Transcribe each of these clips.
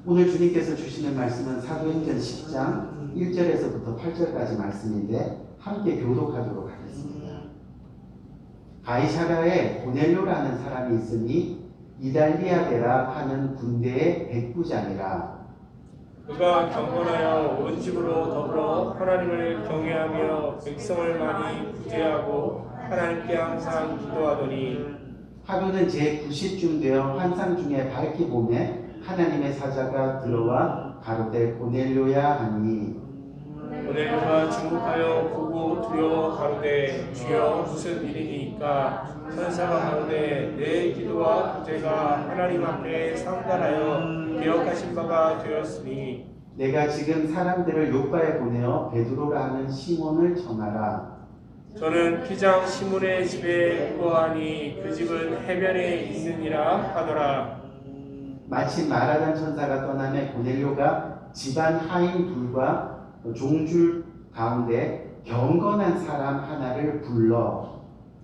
오늘 주님께서 주시는 말씀은 사도행전 10장 1절에서부터 8절까지 말씀인데 함께 교독하도록 하겠습니다. 가이사랴에 고넬료라는 사람이 있으니 이달리아데라 하는 군대의 백부장이라. 그가 경건하여 온 집으로 더불어 하나님을 경외하며 백성을 많이 구제하고 하나님께 항상 기도하더니 하루는 제9시쯤 되어 환상 중에 밝게 보매 하나님의 사자가 들어와 가로되 고넬료야 하니 고넬료가 중국하여 보고 두려워 가로되 주여 무슨 일이니까. 천사가 가로되 내 기도와 구제가 하나님 앞에 상달하여 기억하신 바가 되었으니 내가 지금 사람들을 요바에 보내어 베드로라 하는 시몬을 청하라. 저는 피장 시몬의 집에 거하니 그 집은 해변에 있느니라 하더라. 마침 말하던 천사가 떠나매 고넬료가 집안 하인 둘과 종줄 가운데 경건한 사람 하나를 불러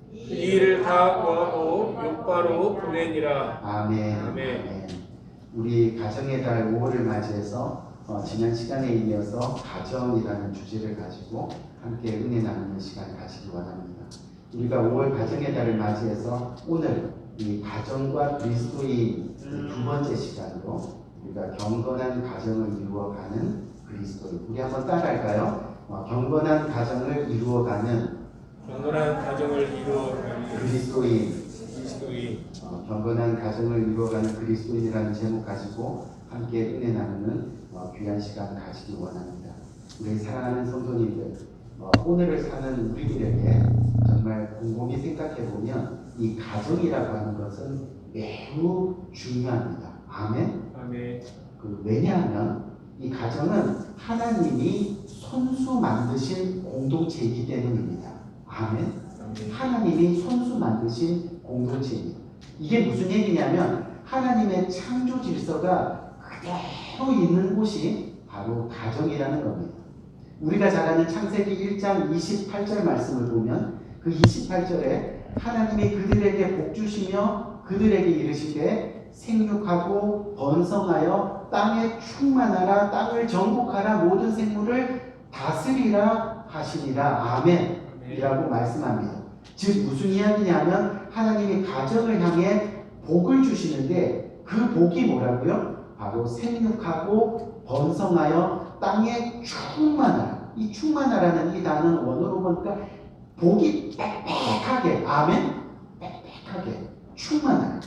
그 일을 다 구하고 요바로 보내니라. 아멘. 아멘. 우리 가정의 달 5월을 맞이해서 지난 시간에 이어서 가정이라는 주제를 가지고 함께 은혜 나누는 시간 가지기 원합니다. 우리가 5월 가정의 달을 맞이해서 오늘 이 가정과 그리스도의 두 번째 시간으로 우리가 경건한 가정을 이루어가는 그리스도인. 우리 한번 따라할까요? 경건한 가정을 이루어가는 그리스도인. 경건한 가정을 이루어가는 그리스도인이라는 제목 가지고 함께 은혜 나누는 귀한 시간 가지기 원합니다. 우리 사랑하는 성도님들, 오늘을 사는 우리들에게 정말 곰곰이 생각해 보면 이 가정이라고 하는 것은 매우 중요합니다. 아멘. 아멘. 왜냐하면 이 가정은 하나님이 손수 만드신 공동체이기 때문입니다. 아멘. 하나님이 손수 만드신 공동체입니다. 이게 무슨 얘기냐면 하나님의 창조 질서가 그대로 있는 곳이 바로 가정이라는 겁니다. 우리가 잘 아는 창세기 1장 28절 말씀을 보면 그 28절에 하나님이 그들에게 복 주시며 그들에게 이르시되 생육하고 번성하여 땅에 충만하라 땅을 정복하라 모든 생물을 다스리라 하시니라. 아멘 이라고 말씀합니다. 즉 무슨 이야기냐면 하나님이 가정을 향해 복을 주시는데 그 복이 뭐라고요? 바로 생육하고 번성하여 땅에 충만하라. 이 충만하라는 이 단어는 원어로 보니까 복이 빽빽하게, 아멘? 빽빽하게 충만하라.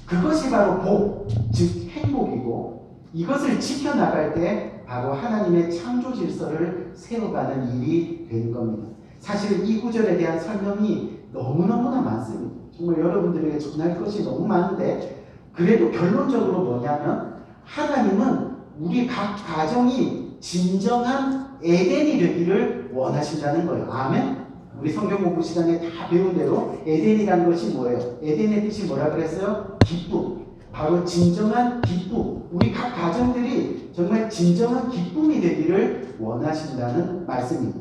그것이 바로 복, 즉 행복이고 이것을 지켜나갈 때 바로 하나님의 창조 질서를 세워가는 일이 되는 겁니다. 사실 이 구절에 대한 설명이 너무너무나 많습니다. 정말 여러분들에게 전할 것이 너무 많은데 그래도 결론적으로 뭐냐면 하나님은 우리 각 가정이 진정한 에덴이 되기를 원하신다는 거예요. 아멘? 우리 성경 공부 시간에 다 배운 대로 에덴이라는 것이 뭐예요? 에덴의 뜻이 뭐라 그랬어요? 기쁨. 바로 진정한 기쁨. 우리 각 가정들이 정말 진정한 기쁨이 되기를 원하신다는 말씀입니다.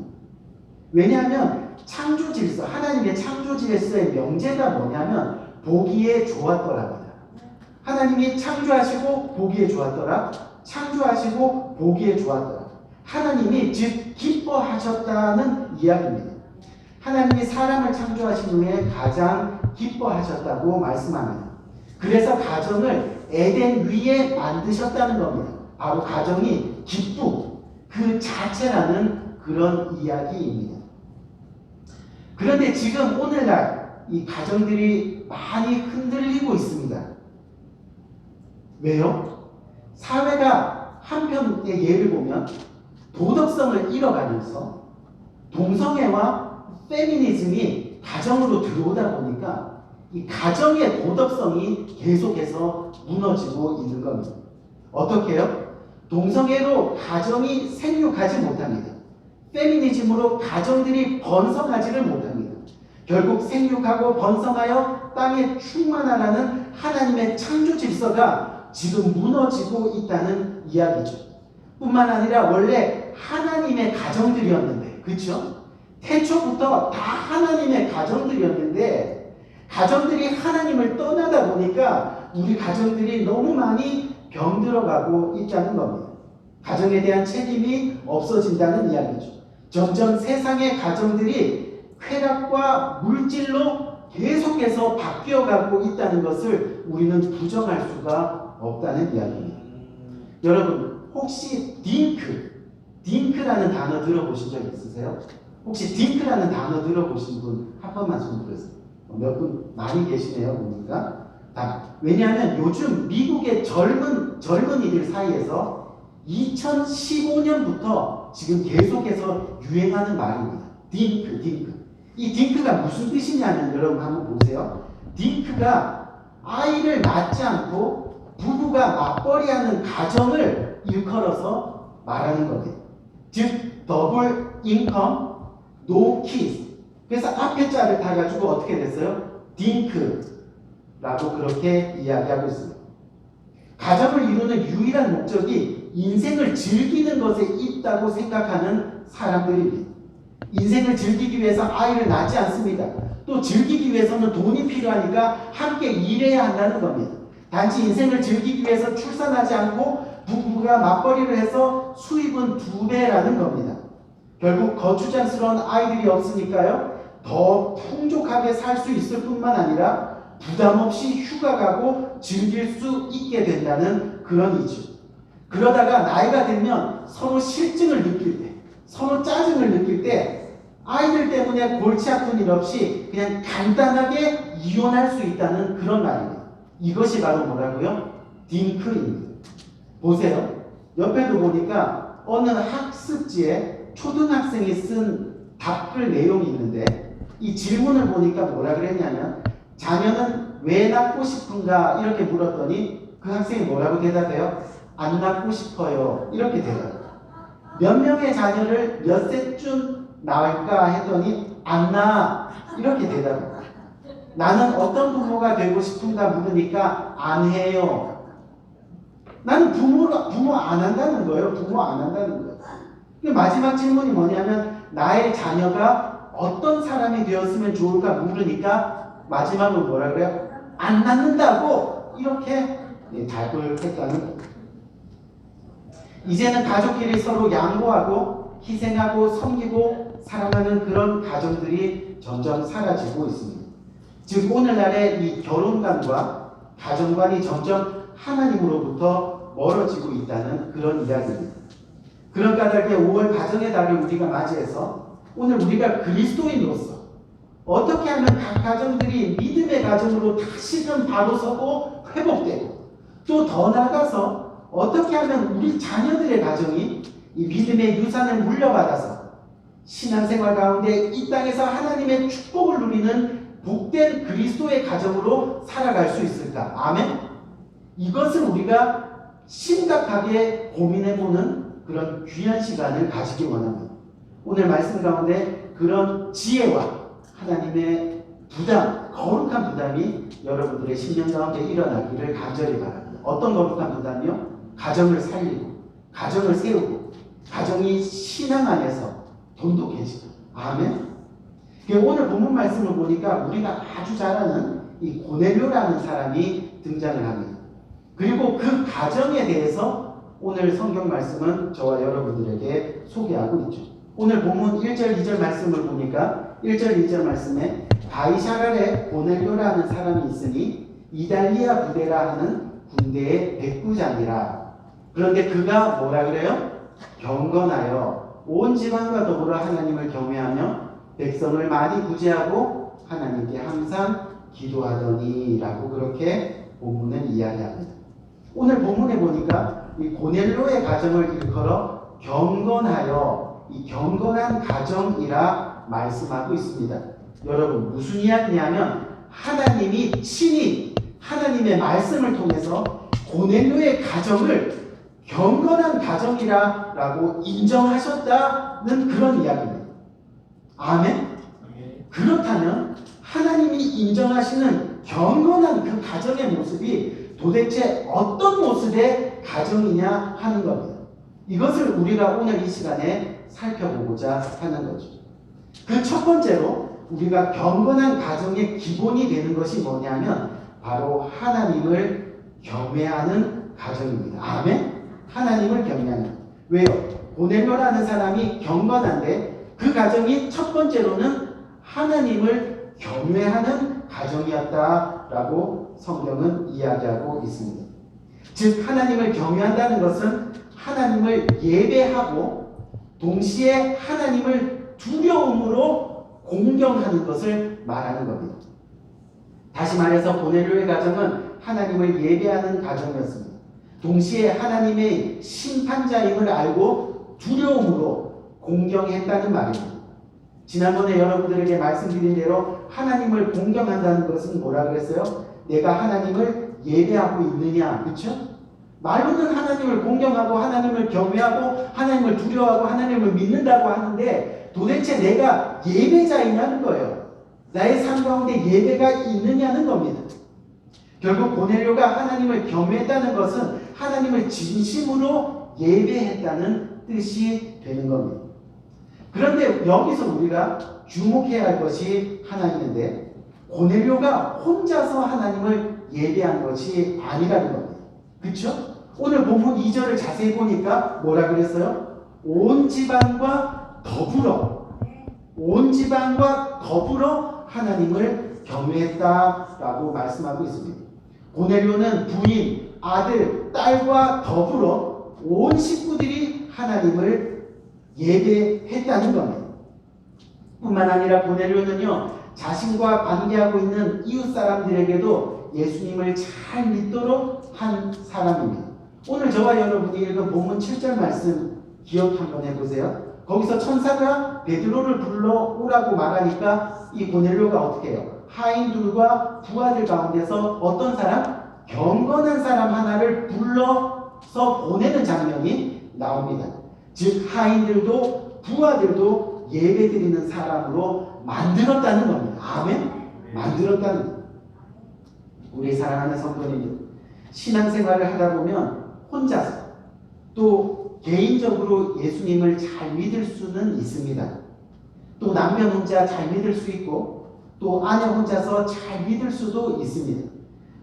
왜냐하면 창조 질서, 하나님의 창조 질서의 명제가 뭐냐면 보기에 좋았더랍니다. 하나님이 창조하시고 보기에 좋았더라. 창조하시고 보기에 좋았더라. 하나님이 즉 기뻐하셨다는 이야기입니다. 하나님이 사람을 창조하신 후에 가장 기뻐하셨다고 말씀합니다. 그래서 가정을 에덴 위에 만드셨다는 겁니다. 바로 가정이 기쁨 그 자체라는 그런 이야기입니다. 그런데 지금 오늘날 이 가정들이 많이 흔들리고 있습니다. 왜요? 사회가 한편의 예를 보면 도덕성을 잃어가면서 동성애와 페미니즘이 가정으로 들어오다 보니까 이 가정의 도덕성이 계속해서 무너지고 있는 겁니다. 어떻게 해요? 동성애로 가정이 생육하지 못합니다. 페미니즘으로 가정들이 번성하지를 못합니다. 결국 생육하고 번성하여 땅에 충만하라는 하나님의 창조 질서가 지금 무너지고 있다는 이야기죠. 뿐만 아니라 원래 하나님의 가정들이었는데, 그렇죠? 태초부터 다 하나님의 가정들이었는데 가정들이 하나님을 떠나다 보니까 우리 가정들이 너무 많이 병들어가고 바뀌어가고 있다는 겁니다. 가정에 대한 책임이 없어진다는 이야기죠. 점점 세상의 가정들이 쾌락과 물질로 계속해서 바뀌어가고 있다는 것을 우리는 부정할 수가 없다는 이야기입니다. 여러분, 혹시 딩크라는 단어 들어보신 적 있으세요? 혹시 딩크라는 단어 들어보신 분 한 번만 손 들으세요. 몇 분 많이 계시네요, 보니까. 왜냐하면 요즘 미국의 젊은이들 사이에서 2015년부터 지금 계속해서 유행하는 말입니다. 딩크. 이 딩크가 무슨 뜻이냐면 여러분 한번 보세요. 딩크가 아이를 낳지 않고 부부가 맞벌이하는 가정을 일컬어서 말하는 겁니다. 즉 더블 인컴, 노 키즈. 그래서 앞에 자를 타가지고 어떻게 됐어요? 딩크라고 그렇게 이야기하고 있습니다. 가정을 이루는 유일한 목적이 인생을 즐기는 것에 있다고 생각하는 사람들입니다. 인생을 즐기기 위해서 아이를 낳지 않습니다. 또 즐기기 위해서는 돈이 필요하니까 함께 일해야 한다는 겁니다. 단지 인생을 즐기기 위해서 출산하지 않고 부부가 맞벌이를 해서 수입은 2배라는 겁니다. 결국 거추장스러운 아이들이 없으니까요. 더 풍족하게 살 수 있을 뿐만 아니라 부담 없이 휴가 가고 즐길 수 있게 된다는 그런 이유. 그러다가 나이가 들면 서로 실증을 느낄 때, 서로 짜증을 느낄 때 아이들 때문에 골치 아픈 일 없이 그냥 간단하게 이혼할 수 있다는 그런 말입니다. 이것이 바로 뭐라고요? 딩크입니다. 보세요. 옆에도 보니까 어느 학습지에 초등학생이 쓴 답글 내용이 있는데 이 질문을 보니까 뭐라 그랬냐면 자녀는 왜 낳고 싶은가 이렇게 물었더니 그 학생이 뭐라고 대답해요? 안 낳고 싶어요. 이렇게 대답해요. 몇 명의 자녀를 몇 세쯤 낳을까 했더니 안 낳아. 이렇게 대답해요. 나는 어떤 부모가 되고 싶은가 물으니까 안 해요. 나는 부모 안 한다는 거예요. 부모 안 한다는 거예요. 마지막 질문이 뭐냐면 나의 자녀가 어떤 사람이 되었으면 좋을까 물으니까 마지막으로 뭐라 그래요? 안 낳는다고 이렇게 답을 했다는 거예요. 이제는 가족끼리 서로 양보하고 희생하고 섬기고 사랑하는 그런 가정들이 점점 사라지고 있습니다. 즉 오늘날의 이 결혼관과 가정관이 점점 하나님으로부터 멀어지고 있다는 그런 이야기입니다. 그런 까닭에 5월 가정의 달을 우리가 맞이해서 오늘 우리가 그리스도인으로서 어떻게 하면 각 가정들이 믿음의 가정으로 다시금 바로 서고 회복되고 또 더 나아가서 어떻게 하면 우리 자녀들의 가정이 이 믿음의 유산을 물려받아서 신앙생활 가운데 이 땅에서 하나님의 축복을 누리는 복된 그리스도의 가정으로 살아갈 수 있을까? 아멘? 이것을 우리가 심각하게 고민해보는 그런 귀한 시간을 가지기 원합니다. 오늘 말씀 가운데 그런 지혜와 하나님의 부담, 거룩한 부담이 여러분들의 심령 가운데 일어나기를 간절히 바랍니다. 어떤 거룩한 부담이요? 가정을 살리고, 가정을 세우고, 가정이 신앙 안에서 돈독해지고. 아멘? 오늘 본문 말씀을 보니까 우리가 아주 잘 아는 이 고넬료라는 사람이 등장을 합니다. 그리고 그 가정에 대해서 오늘 성경 말씀은 저와 여러분들에게 소개하고 있죠. 오늘 본문 1절 2절 말씀을 보니까 1절 2절 말씀에 바이샤갈에 고넬료라는 사람이 있으니 이달리아 부대라 하는 군대의 백부장이라. 그런데 그가 뭐라 그래요? 경건하여 온 지방과 더불어 하나님을 경외하며 백성을 많이 구제하고 하나님께 항상 기도하더니 라고 그렇게 본문은 이야기합니다. 오늘 본문에 보니까 이 고넬료의 가정을 일컬어 경건하여 이 경건한 가정이라 말씀하고 있습니다. 여러분 무슨 이야기냐면 하나님이 친히 하나님의 말씀을 통해서 고넬료의 가정을 경건한 가정이라고 인정하셨다는 그런 이야기입니다. 아멘? 그렇다면 하나님이 인정하시는 경건한 그 가정의 모습이 도대체 어떤 모습의 가정이냐 하는 겁니다. 이것을 우리가 오늘 이 시간에 살펴보고자 하는 거죠. 그 첫 번째로 우리가 경건한 가정의 기본이 되는 것이 뭐냐면 바로 하나님을 경외하는 가정입니다. 아멘. 하나님을 경외하는. 왜요? 고넬료라는 사람이 경건한데 그 가정이 첫 번째로는 하나님을 경외하는 가정이었다라고 성경은 이야기하고 있습니다. 즉 하나님을 경외한다는 것은 하나님을 예배하고 동시에 하나님을 두려움으로 공경하는 것을 말하는 겁니다. 다시 말해서 고넬료의 가정은 하나님을 예배하는 가정이었습니다. 동시에 하나님의 심판자임을 알고 두려움으로 공경했다는 말입니다. 지난번에 여러분들에게 말씀드린 대로 하나님을 공경한다는 것은 뭐라 그랬어요? 내가 하나님을 예배하고 있느냐, 그렇죠? 말로는 하나님을 공경하고 하나님을 경외하고 하나님을 두려워하고 하나님을 믿는다고 하는데 도대체 내가 예배자이냐는 거예요. 나의 삶 가운데 예배가 있느냐는 겁니다. 결국 고넬료가 하나님을 경외했다는 것은 하나님을 진심으로 예배했다는 뜻이 되는 겁니다. 그런데 여기서 우리가 주목해야 할 것이 하나 있는데 고넬료가 혼자서 하나님을 예배한 것이 아니라는 겁니다. 그렇죠? 오늘 본문 2절을 자세히 보니까 뭐라 그랬어요? 온 집안과 더불어 하나님을 경외했다라고 말씀하고 있습니다. 고넬료는 부인, 아들, 딸과 더불어 온 식구들이 하나님을 예배했다는 겁니다. 뿐만 아니라 고넬료는요, 자신과 관계하고 있는 이웃 사람들에게도 예수님을 잘 믿도록 한 사람입니다. 오늘 저와 여러분이 읽은 본문 7절 말씀 기억 한번 해보세요. 거기서 천사가 베드로를 불러오라고 말하니까 이 고넬료가 어떻게 해요? 하인들과 부하들 가운데서 어떤 사람? 경건한 사람 하나를 불러서 보내는 장면이 나옵니다. 즉 하인들도 부하들도 예배드리는 사람으로 만들었다는 겁니다. 아멘? 만들었다는 겁니다. 우리 사랑하는 성도님들, 신앙생활을 하다 보면 혼자서 또 개인적으로 예수님을 잘 믿을 수는 있습니다. 또 남편 혼자 잘 믿을 수 있고 또 아내 혼자서 잘 믿을 수도 있습니다.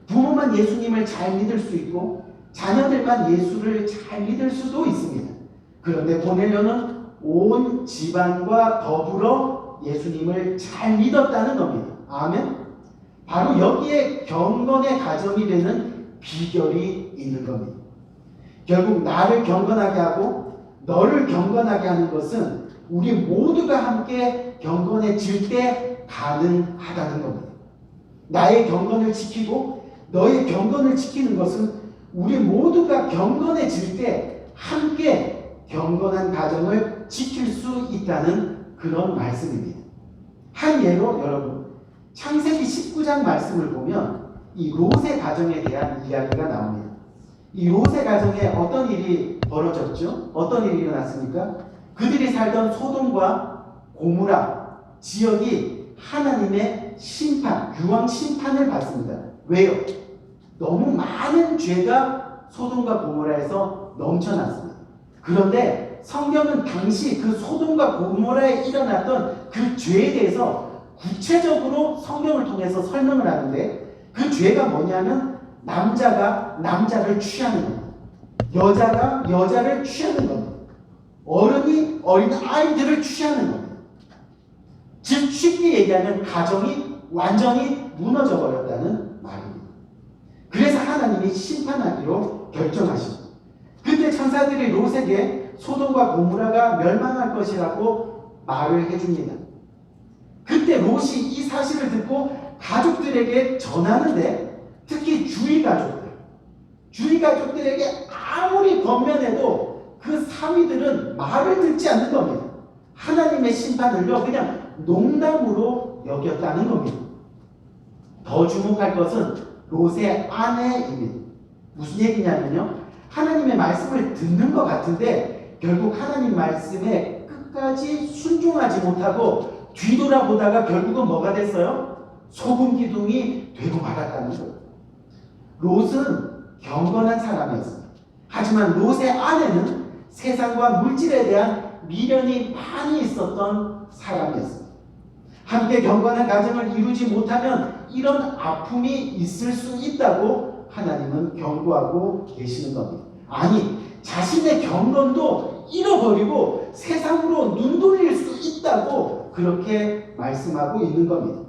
부모만 예수님을 잘 믿을 수 있고 자녀들만 예수를 잘 믿을 수도 있습니다. 그런데 고넬료는 온 집안과 더불어 예수님을 잘 믿었다는 겁니다. 아멘. 바로 여기에 경건의 가정이 되는 비결이 있는 겁니다. 결국 나를 경건하게 하고 너를 경건하게 하는 것은 우리 모두가 함께 경건해질 때 가능하다는 겁니다. 나의 경건을 지키고 너의 경건을 지키는 것은 우리 모두가 경건해질 때 함께 경건한 가정을 지킬 수 있다는 그런 말씀입니다. 한 예로 여러분, 창세기 19장 말씀을 보면 이 롯의 가정에 대한 이야기가 나옵니다. 이 롯의 가정에 어떤 일이 벌어졌죠? 어떤 일이 일어났습니까? 그들이 살던 소돔과 고모라 지역이 하나님의 심판, 유황 심판을 받습니다. 왜요? 너무 많은 죄가 소돔과 고모라에서 넘쳐났습니다. 그런데 성경은 당시 그 소돔과 고모라에 일어났던 그 죄에 대해서 구체적으로 성경을 통해서 설명을 하는데 그 죄가 뭐냐면 남자가 남자를 취하는 겁니다. 여자가 여자를 취하는 겁니다. 어른이 어린 아이들을 취하는 겁니다. 즉 쉽게 얘기하면 가정이 완전히 무너져 버렸다는 말입니다. 그래서 하나님이 심판하기로 결정하십니다. 그때 천사들이 롯에게 소돔과 고모라가 멸망할 것이라고 말을 해줍니다. 그때 롯이 이 사실을 듣고 가족들에게 전하는데 특히 주위 가족들에게 아무리 권면해도 그 사위들은 말을 듣지 않는 겁니다. 하나님의 심판을요 그냥 농담으로 여겼다는 겁니다. 더 주목할 것은 롯의 아내입니다. 무슨 얘기냐면요, 하나님의 말씀을 듣는 것 같은데 결국 하나님 말씀에 끝까지 순종하지 못하고 뒤돌아보다가 결국은 뭐가 됐어요? 소금 기둥이 되고 말았다는 거예요. 롯은 경건한 사람이었습니다. 하지만 롯의 아내는 세상과 물질에 대한 미련이 많이 있었던 사람이었습니다. 함께 경건한 가정을 이루지 못하면 이런 아픔이 있을 수 있다고 하나님은 경고하고 계시는 겁니다. 아니, 자신의 경건도 잃어버리고 세상으로 눈 돌릴 수 있다고 그렇게 말씀하고 있는 겁니다.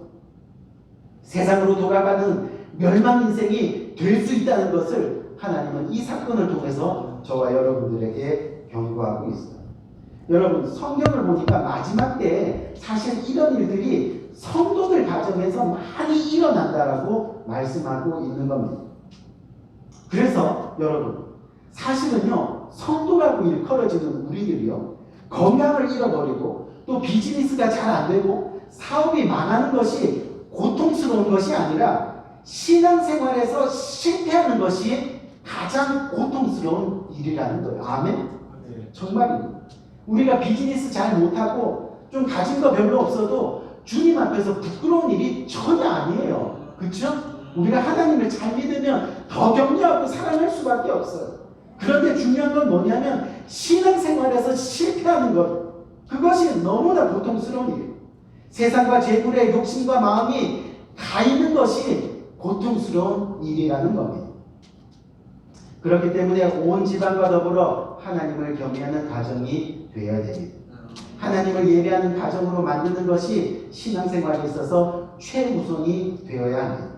세상으로 돌아가는 멸망 인생이 될 수 있다는 것을 하나님은 이 사건을 통해서 저와 여러분들에게 경고하고 있어요. 여러분, 성경을 보니까 마지막 때에 사실 이런 일들이 성도들 가정에서 많이 일어난다라고 말씀하고 있는 겁니다. 그래서 여러분, 사실은요, 성도라고 일컬어지는 우리들이요, 건강을 잃어버리고 또 비즈니스가 잘 안 되고 사업이 망하는 것이 고통스러운 것이 아니라 신앙생활에서 실패하는 것이 가장 고통스러운 일이라는 거예요. 아멘? 정말입니다. 우리가 비즈니스 잘 못하고 좀 가진 거 별로 없어도 주님 앞에서 부끄러운 일이 전혀 아니에요. 그렇죠? 우리가 하나님을 잘 믿으면 더 격려하고 사랑할 수밖에 없어요. 그런데 중요한 건 뭐냐면 신앙생활에서 실패하는 것, 그것이 너무나 고통스러운 일이에요. 세상과 재물의 욕심과 마음이 가 있는 것이 고통스러운 일이라는 겁니다. 그렇기 때문에 온 집안과 더불어 하나님을 경외하는 가정이 되어야 됩니다. 하나님을 예배하는 가정으로 만드는 것이 신앙생활에 있어서 최우선이 되어야 합니다.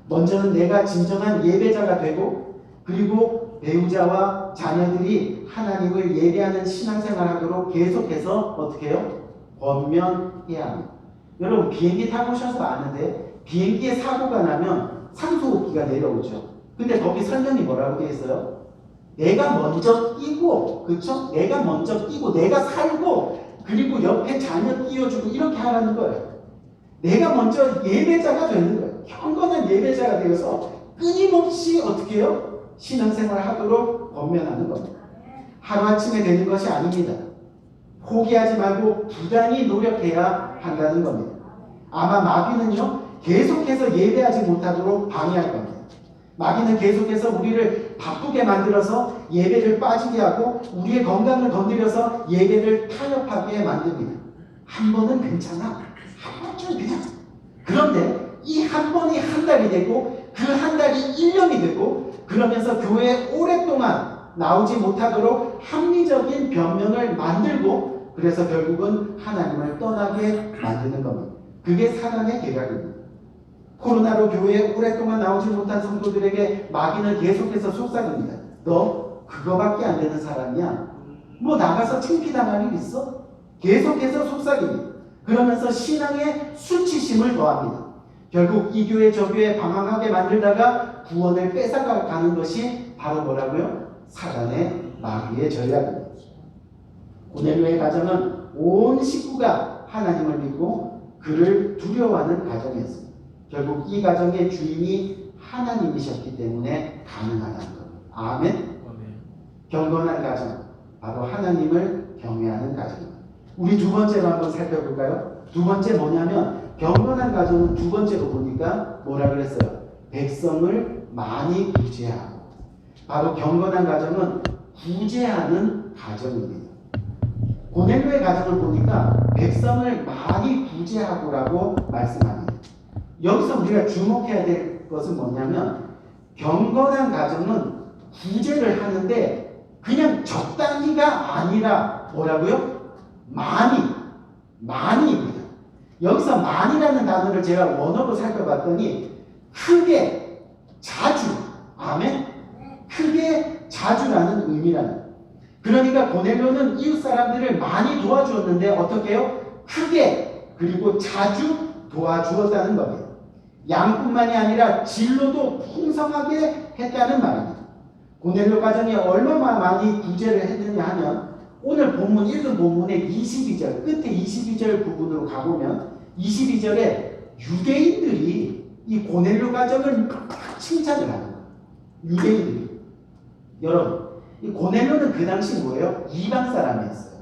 먼저는 내가 진정한 예배자가 되고, 그리고 배우자와 자녀들이 하나님을 예배하는 신앙생활하도록 계속해서 어떻게 해요? 권면해야 합니다. 여러분, 비행기 타보셔서 아는데 비행기에 사고가 나면 산소호흡기가 내려오죠. 근데 거기 설명이 뭐라고 되어 있어요? 내가 먼저 뛰고, 그렇죠? 내가 먼저 뛰고, 내가 살고, 그리고 옆에 자녀 끼워주고 이렇게 하라는 거예요. 내가 먼저 예배자가 되는 거예요. 경건한 예배자가 되어서 끊임없이 어떻게 해요? 신앙생활을 하도록 권면하는 겁니다. 하루아침에 되는 것이 아닙니다. 포기하지 말고 부단히 노력해야 한다는 겁니다. 아마 마귀는요, 계속해서 예배하지 못하도록 방해할 겁니다. 마귀는 계속해서 우리를 바쁘게 만들어서 예배를 빠지게 하고 우리의 건강을 건드려서 예배를 타협하게 만듭니다. 한 번은 괜찮아. 한 번쯤 그냥. 그런데 이 한 번이 한 달이 되고 그 한 달이 1년이 되고 그러면서 교회에 오랫동안 나오지 못하도록 합리적인 변명을 만들고 그래서 결국은 하나님을 떠나게 만드는 겁니다. 그게 사단의 계략입니다. 코로나로 교회에 오랫동안 나오지 못한 성도들에게 마귀는 계속해서 속삭입니다. 너 그거밖에 안 되는 사람이야. 뭐 나가서 창피당할 일 있어? 계속해서 속삭입니다. 그러면서 신앙의 수치심을 더합니다. 결국 이 교회 저 교회 방황하게 만들다가 구원을 뺏어가는 것이 바로 뭐라고요? 사단의 마귀의 전략입니다. 고넬료의 가정은 온 식구가 하나님을 믿고 그를 두려워하는 가정이었습니다. 결국 이 가정의 주인이 하나님이셨기 때문에 가능하다는 겁니다. 아멘? 경건한 가정, 바로 하나님을 경외하는 가정입니다. 우리 두 번째로 한번 살펴볼까요? 두 번째 뭐냐면 경건한 가정은 두 번째로 보니까 뭐라 그랬어요? 백성을 많이 구제하고. 바로 경건한 가정은 구제하는 가정입니다. 고넬료의 가정을 보니까 백성을 많이 구제하고라고 말씀합니다. 여기서 우리가 주목해야 될 것은 뭐냐면 경건한 가정은 구제를 하는데 그냥 적당히가 아니라 뭐라고요? 많이입니다. 여기서 많이라는 단어를 제가 원어로 살펴봤더니 크게, 자주, 아멘? 크게, 자주라는 의미라는. 그러니까 고넬료는 이웃 사람들을 많이 도와주었는데 어떻게 해요? 크게, 그리고 자주 도와주었다는 겁니다. 양뿐만이 아니라 진로도 풍성하게 했다는 말입니다. 고넬료 가정이 얼마나 많이 구제를 했느냐 하면 오늘 본문 읽은 본문의 22절 끝에 22절 부분으로 가보면 22절에 유대인들이 이 고넬료 가정을 칭찬을 하는 거예요. 유대인들이. 여러분, 이 고넬료는 그 당시 뭐예요? 이방 사람이었어요.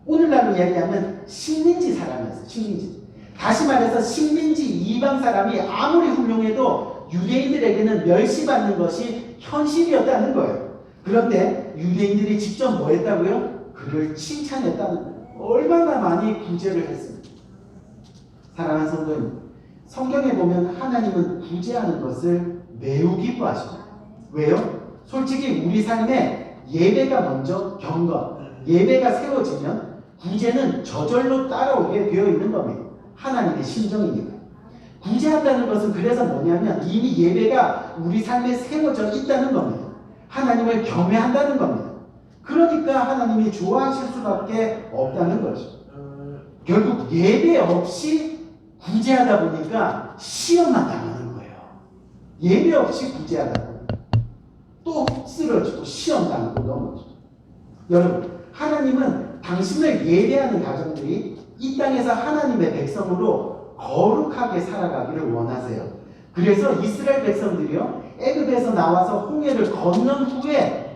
오늘날로 이야기하면 식민지 사람이었어요. 식민지. 다시 말해서 식민지 이방 사람이 아무리 훌륭해도 유대인들에게는 멸시받는 것이 현실이었다는 거예요. 그런데 유대인들이 직접 뭐 했다고요? 그를 칭찬했다는 거예요. 얼마나 많이 구제를 했습니까? 사랑하는 성도님, 성경에 보면 하나님은 구제하는 것을 매우 기뻐하십니다. 왜요? 솔직히 우리 삶에 예배가 먼저 경건, 예배가 세워지면 구제는 저절로 따라오게 되어 있는 겁니다. 하나님의 심정이니까. 구제한다는 것은 그래서 뭐냐면 이미 예배가 우리 삶에 세워져 있다는 겁니다. 하나님을 경외한다는 겁니다. 그러니까 하나님이 좋아하실 수밖에 없다는 거죠. 결국 예배 없이 구제하다 보니까 시험만 당하는 거예요. 예배 없이 구제하다 보니까 또 쓰러지고 시험 당하고 넘어지고. 여러분, 하나님은 당신을 예배하는 가정들이 이 땅에서 하나님의 백성으로 거룩하게 살아가기를 원하세요. 그래서 이스라엘 백성들이요, 애굽에서 나와서 홍해를 건넌 후에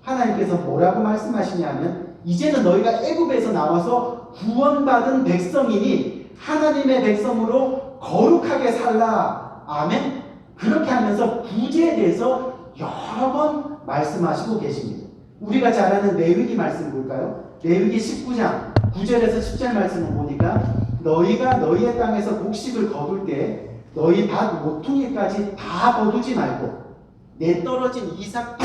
하나님께서 뭐라고 말씀하시냐면 이제는 너희가 애굽에서 나와서 구원받은 백성이니 하나님의 백성으로 거룩하게 살라. 아멘. 그렇게 하면서 구제에 대해서 여러 번 말씀하시고 계십니다. 우리가 잘 아는 레위기 말씀 볼까요? 레위기 19장 9절에서 10절 말씀을 보니까 너희가 너희의 땅에서 곡식을 거둘 때 너희 밭 모퉁이까지 다 거두지 말고 내 떨어진 이삭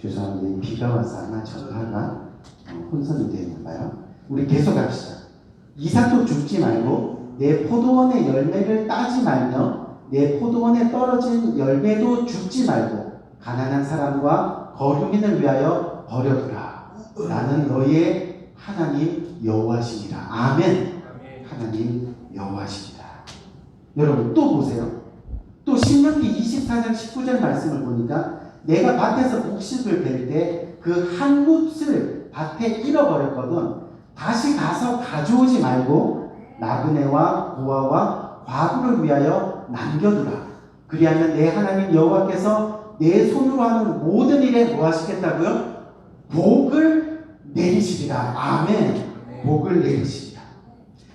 죄송합니다. 비가 와서 아마 전화가 혼선이 되는 봐요. 우리 계속 합시다. 이삭도 죽지 말고 내 포도원의 열매를 따지 말며 내 포도원에 떨어진 열매도 죽지 말고 가난한 사람과 거류민을 위하여 버려두라. 나는 너희의 하나님 여호와시니라. 아멘. 하나님 여호와시니라. 여러분 또 보세요. 또 신명기 24장 19절 말씀을 보니까 내가 밭에서 곡식을 벨 때 그 한 뭇을 밭에 잃어버렸거든 다시 가서 가져오지 말고 나그네와 고아와 과부를 위하여 남겨두라. 그리하면 내 하나님 여호와께서 내 손으로 하는 모든 일에 뭐 하시겠다고요? 복을 내리시리라. 아멘. 복을 내리시리라.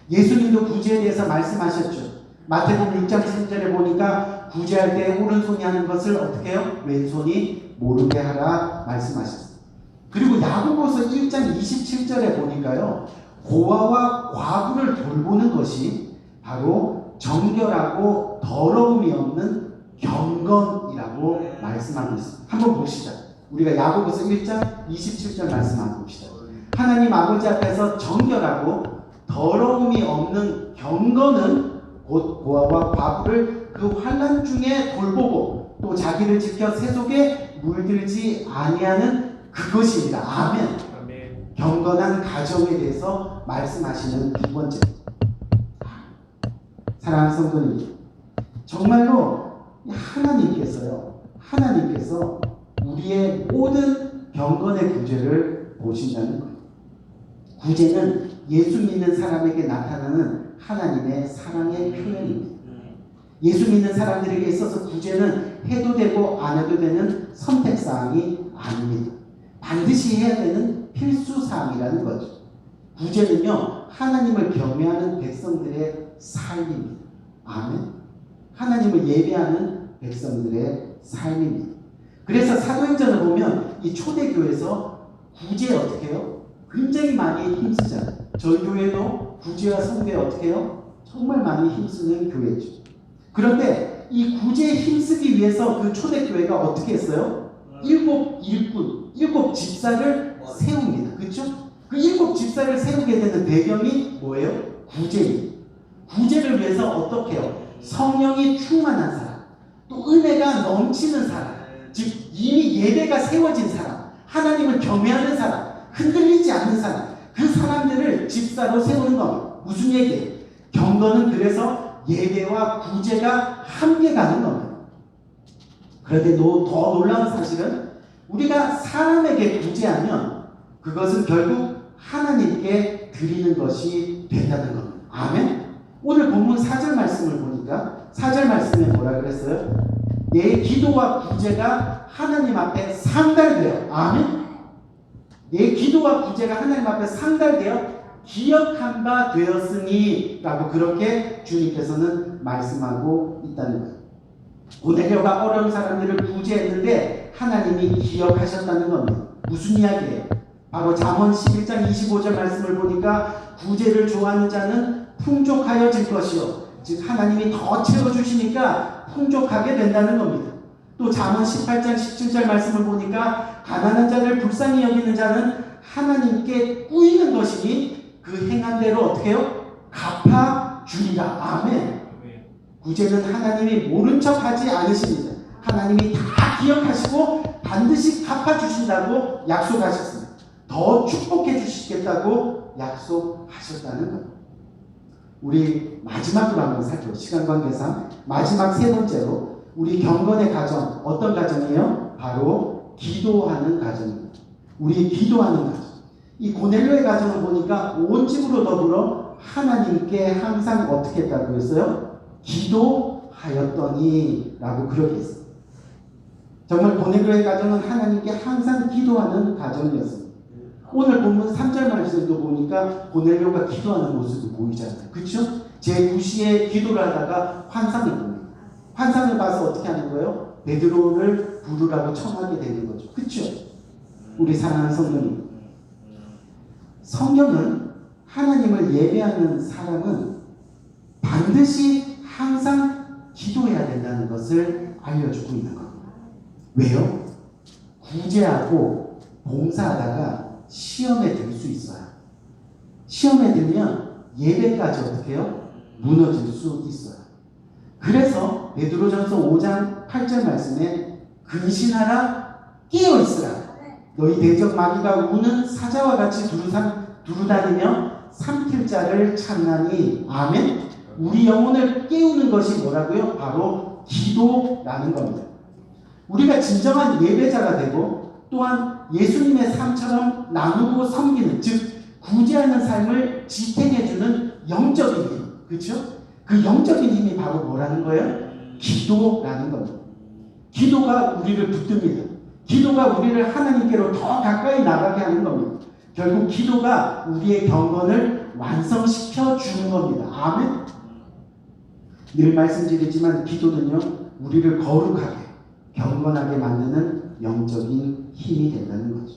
예수님도 구제에 대해서 말씀하셨죠. 마태복음 6장 3절에 보니까 구제할 때 오른손이 하는 것을 어떻게 해요? 왼손이 모르게 하라 말씀하셨어요. 그리고 야고보서 1장 27절에 보니까요, 고아와 과부를 돌보는 것이 바로 정결하고 더러움이 없는 경건이라고 말씀하고 있습니다. 한번 봅시다. 우리가 야고보서 1장 27절 말씀 한번 봅시다. 하나님 아버지 앞에서 정결하고 더러움이 없는 경건은 곧 고아와 과부를 그 환난 중에 돌보고 또 자기를 지켜 세속에 물들지 아니하는 그것입니다. 아멘. 아멘. 경건한 가정에 대해서 말씀하시는 두 번째. 사랑하는 성도님, 정말로 하나님께서 우리의 모든 경건의 구제를 보신다는 거예요. 구제는 예수 믿는 사람에게 나타나는 하나님의 사랑의 표현입니다. 예수 믿는 사람들에게 있어서 구제는 해도 되고 안 해도 되는 선택사항이 아닙니다. 반드시 해야 되는 필수사항이라는 거죠. 구제는요, 하나님을 경외하는 백성들의 삶입니다. 아멘. 하나님을 예배하는 백성들의 삶입니다. 그래서 사도행전을 보면 이 초대교회에서 구제에 어떻게 해요? 굉장히 많이 힘쓰잖아요. 저희 교회도 구제와 선교에 어떻게 해요? 정말 많이 힘쓰는 교회죠. 그런데 이 구제에 힘쓰기 위해서 그 초대교회가 어떻게 했어요? 7 일꾼, 7 집사를 세웁니다. 그렇죠? 그 7 집사를 세우게 되는 배경이 뭐예요? 구제입니다. 구제를 위해서 어떻게 해요? 성령이 충만한 사람, 또 은혜가 넘치는 사람, 즉 이미 예배가 세워진 사람, 하나님을 경외하는 사람, 흔들리지 않는 사람, 그 사람들을 집사로 세우는 겁니다. 무슨 얘기예요? 경건은 그래서 예배와 구제가 함께 가는 겁니다. 그런데 더 놀라운 사실은 우리가 사람에게 구제하면 그것은 결국 하나님께 드리는 것이 된다는 겁니다. 아멘. 오늘 본문 4절 말씀을 보니까 4절 말씀에 뭐라 그랬어요? 내 기도와 구제가 하나님 앞에 상달되어, 아멘. 내 기도와 구제가 하나님 앞에 상달되어 기억한 바 되었으니 라고 그렇게 주님께서는 말씀하고 있다는 거예요. 고넬료가 어려운 사람들을 구제했는데 하나님이 기억하셨다는 겁니다. 무슨 이야기예요? 바로 잠언 11장 25절 말씀을 보니까 구제를 좋아하는 자는 풍족하여질 것이요, 즉 하나님이 더 채워주시니까 풍족하게 된다는 겁니다. 또 잠언 18장 17절 말씀을 보니까 가난한 자를 불쌍히 여기는 자는 하나님께 꾸이는 것이니 그 행한 대로 어떻게 해요? 갚아주리라. 아멘. 구제는 하나님이 모른 척 하지 않으십니다. 하나님이 다 기억하시고 반드시 갚아주신다고 약속하셨습니다. 더 축복해 주시겠다고 약속하셨다는 겁니다. 우리 마지막으로 한번 살펴볼게요. 시간 관계상 마지막 세 번째로 우리 경건의 가정, 어떤 가정이에요? 바로 기도하는 가정입니다. 우리 기도하는 가정. 이 고넬료의 가정을 보니까 온 집으로 더불어 하나님께 항상 어떻게 했다고 했어요? 기도하였더니 라고 그렇게 했어요. 정말 고넬료의 가정은 하나님께 항상 기도하는 가정이었습니다. 오늘 본문 3절 말씀도 보니까 고넬료가 기도하는 모습이 보이잖아요. 그렇죠? 제9시에 기도를 하다가 환상을 봅니다. 환상을 봐서 어떻게 하는 거예요? 베드로를 부르라고 청하게 되는 거죠. 그렇죠? 우리 사랑하는 성도님, 성경은 하나님을 예배하는 사람은 반드시 항상 기도해야 된다는 것을 알려주고 있는 겁니다. 왜요? 구제하고 봉사하다가 시험에 들 수 있어요. 시험에 들면 예배까지 어떻게 해요? 무너질 수 있어요. 그래서 베드로전서 5장 8절 말씀에 근신하라, 깨어있으라. 너희 대적 마귀가 우는 사자와 같이 두루다니며 삼킬 자를 찾나니. 아멘. 우리 영혼을 깨우는 것이 뭐라고요? 바로 기도라는 겁니다. 우리가 진정한 예배자가 되고 또한 예수님의 삶처럼 나누고 섬기는, 즉 구제하는 삶을 지탱해주는 영적인 힘, 그렇죠? 그 영적인 힘이 바로 뭐라는 거예요? 기도라는 겁니다. 기도가 우리를 붙듭니다. 기도가 우리를 하나님께로 더 가까이 나가게 하는 겁니다. 결국 기도가 우리의 경건을 완성시켜 주는 겁니다. 아멘. 늘 말씀드리지만 기도는요, 우리를 거룩하게 경건하게 만드는 영적인 힘이 된다는 거죠.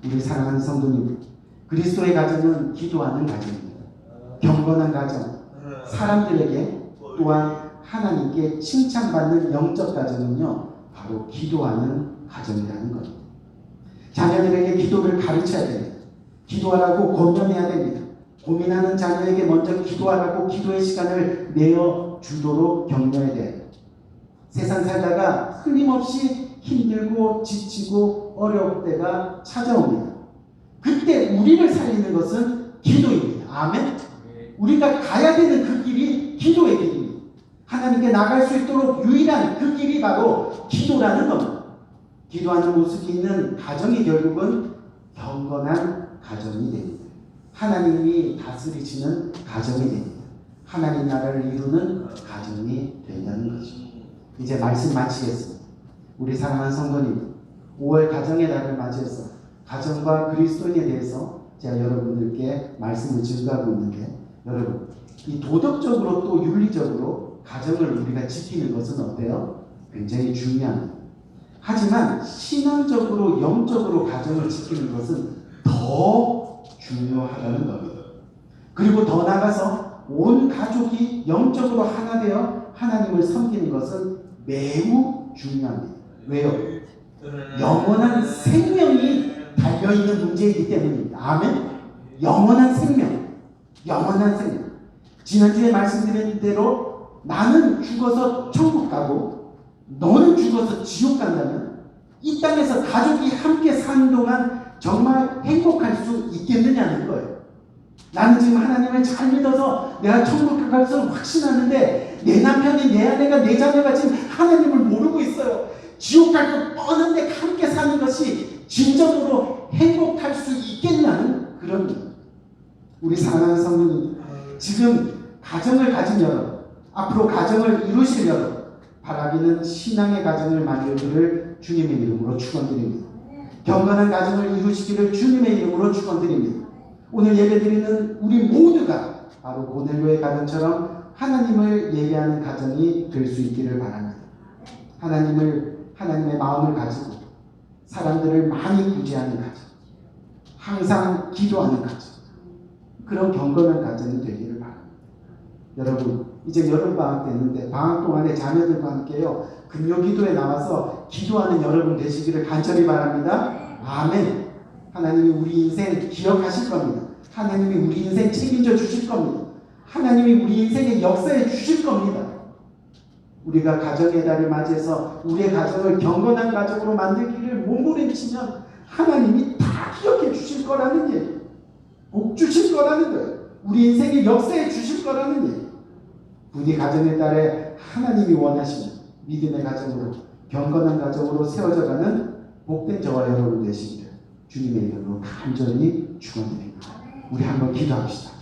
우리 사랑하는 성도님, 그리스도의 가정은 기도하는 가정입니다. 경건한 가정, 사람들에게 또한 하나님께 칭찬받는 영적 가정은요, 바로 기도하는 가정이라는 겁니다. 자녀들에게 기도를 가르쳐야 됩니다. 기도하라고 권면해야 됩니다. 고민하는 자녀에게 먼저 기도하라고 기도의 시간을 내어주도록 격려해야 돼요. 세상 살다가 끊임없이 힘들고 지치고 어려울 때가 찾아옵니다. 그때 우리를 살리는 것은 기도입니다. 아멘. 우리가 가야 되는 그 길이 기도의 길입니다. 하나님께 나갈 수 있도록 유일한 그 길이 바로 기도라는 겁니다. 기도하는 모습이 있는 가정이 결국은 경건한 가정이 됩니다. 하나님이 다스리시는 가정이 됩니다. 하나님 나라를 이루는 가정이 된다는 거죠. 이제 말씀 마치겠습니다. 우리 사랑하는 성도님, 5월 가정의 날을 맞이해서 가정과 그리스도인에 대해서 제가 여러분들께 말씀을 증거하고 있는데, 여러분, 이 도덕적으로 또 윤리적으로 가정을 우리가 지키는 것은 어때요? 굉장히 중요합니다. 하지만 신앙적으로 영적으로 가정을 지키는 것은 더 중요하다는 겁니다. 그리고 더 나아가서 온 가족이 영적으로 하나 되어 하나님을 섬기는 것은 매우 중요합니다. 왜요? 영원한 생명이 달려있는 문제이기 때문입니다. 아멘? 영원한 생명. 영원한 생명. 지난주에 말씀드린 대로 나는 죽어서 천국 가고 너는 죽어서 지옥 간다면 이 땅에서 가족이 함께 사는 동안 정말 행복할 수 있겠느냐는 거예요. 나는 지금 하나님을 잘 믿어서 내가 천국 갈 것을 확신하는데 내 남편이, 내 아내가, 내 자녀가 지금 하나님을 모르고 있어요. 지옥 갈 거 뻔한데 함께 사는 것이 진정으로 행복할 수 있겠냐는 그런 것. 우리 사랑하는 성도님, 지금 가정을 가진 여러분, 앞으로 가정을 이루실 여러분, 바라기는 신앙의 가정을 만들기를 주님의 이름으로 축원드립니다. 경건한 가정을 이루시기를 주님의 이름으로 축원드립니다. 오늘 예배드리는 우리 모두가 바로 고넬료의 가정처럼 하나님을 예배하는 가정이 될 수 있기를 바랍니다. 하나님의 마음을 가지고 사람들을 많이 구제하는 가정, 항상 기도하는 가정, 그런 경건한 가정이 되기를 바랍니다. 여러분, 이제 여름방학 됐는데 방학 동안에 자녀들과 함께요 금요기도에 나와서 기도하는 여러분 되시기를 간절히 바랍니다. 아멘. 하나님이 우리 인생 기억하실 겁니다. 하나님이 우리 인생 책임져 주실 겁니다. 하나님이 우리 인생의 역사해 주실 겁니다. 우리가 가정의 달을 맞이해서 우리의 가정을 경건한 가정으로 만들기를 몸부림치면 하나님이 다 기억해 주실 거라는 얘기, 복 주실 거라는 거예요. 우리 인생의 역사해 주실 거라는 얘기. 부디 가정의 달에 하나님이 원하시는 믿음의 가정으로, 경건한 가정으로 세워져가는 복된 저와 여러분 되시기를 주님의 이름으로 간절히 축원드립니다. 우리 한번 기도합시다.